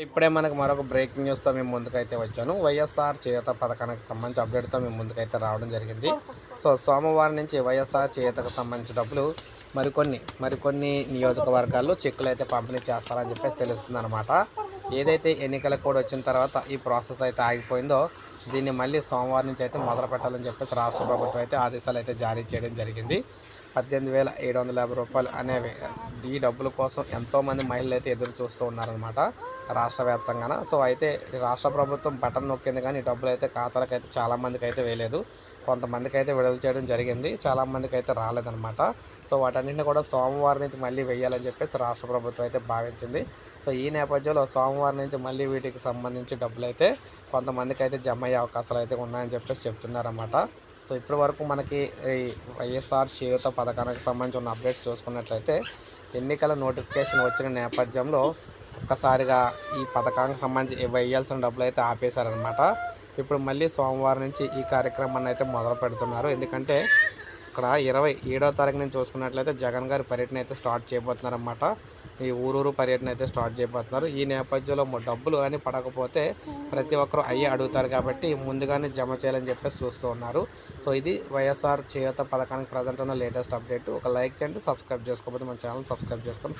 ఇప్పుడే మనకు మరొక బ్రేకింగ్ న్యూస్తో మేము ముందుకైతే వచ్చాను. వైఎస్ఆర్ చేయూత పథకానికి సంబంధించి అప్డేట్తో మేము ముందుకైతే రావడం జరిగింది. సో సోమవారం నుంచి వైఎస్ఆర్ చేయూతకు సంబంధించిన డబ్బులు మరికొన్ని నియోజకవర్గాల్లో చెక్కులు అయితే పంపిణీ చేస్తారని చెప్పేసి తెలుస్తుందన్నమాట. ఏదైతే ఎన్నికల కోడ్ వచ్చిన తర్వాత ఈ ప్రాసెస్ అయితే ఆగిపోయిందో దీన్ని మళ్ళీ సోమవారం నుంచి అయితే మొదలు పెట్టాలని చెప్పేసి రాష్ట్ర ప్రభుత్వం అయితే ఆదేశాలు అయితే జారీ చేయడం జరిగింది. 18,750 రూపాయలు అనేవి ఈ డబ్బుల కోసం ఎంతోమంది మహిళలు అయితే ఎదురు చూస్తూ ఉన్నారనమాట రాష్ట్ర వ్యాప్తంగాన. సో అయితే రాష్ట్ర ప్రభుత్వం బటన్ నొక్కింది కానీ ఈ డబ్బులు అయితే ఖాతాలకు అయితే చాలామందికి అయితే వేయలేదు. కొంతమందికి అయితే విడుదల చేయడం జరిగింది, చాలామందికి అయితే రాలేదనమాట. సో వాటన్నింటినీ కూడా సోమవారం నుంచి మళ్ళీ వేయాలని చెప్పేసి రాష్ట్ర ప్రభుత్వం అయితే భావించింది. సో ఈ నేపథ్యంలో సోమవారం నుంచి మళ్ళీ వీటికి సంబంధించి డబ్బులు అయితే కొంతమందికి అయితే జమ అయ్యే అవకాశాలు అయితే ఉన్నాయని చెప్పేసి చెప్తున్నారన్నమాట. సో ఇప్పటి వరకు మనకి ఈ వైఎస్ఆర్ చేయూత పథకానికి సంబంధించి ఉన్న అప్డేట్స్ చూసుకున్నట్లయితే ఎన్నికల నోటిఫికేషన్ వచ్చిన నేపథ్యంలో ఒక్కసారిగా ఈ పథకానికి సంబంధించి వేయాల్సిన డబ్బులు అయితే ఆపేశారనమాట. ఇప్పుడు మళ్ళీ సోమవారం నుంచి ఈ కార్యక్రమాన్ని అయితే మొదలు పెడుతున్నారు. ఎందుకంటే ఇక్కడ 27వ తారీఖు నుంచి చూసుకున్నట్లయితే జగన్ గారి పర్యటన అయితే స్టార్ట్ చేయబోతున్నారన్నమాట. ఈ ఊరూరు పర్యటన అయితే స్టార్ట్ చేయబోతున్నారు. ఈ నేపథ్యంలో డబ్బులు కానీ పడకపోతే ప్రతి ఒక్కరు అయ్యే అడుగుతారు కాబట్టి ముందుగానే జమ చేయాలని చెప్పేసి చూస్తూ ఉన్నారు. సో ఇది వైఎస్ఆర్ చేయూత పథకానికి ప్రజెంట్ ఉన్న లేటెస్ట్ అప్డేట్. ఒక లైక్ చేయండి, సబ్స్క్రైబ్ చేసుకోకపోతే మన ఛానల్ సబ్స్క్రైబ్ చేసుకొని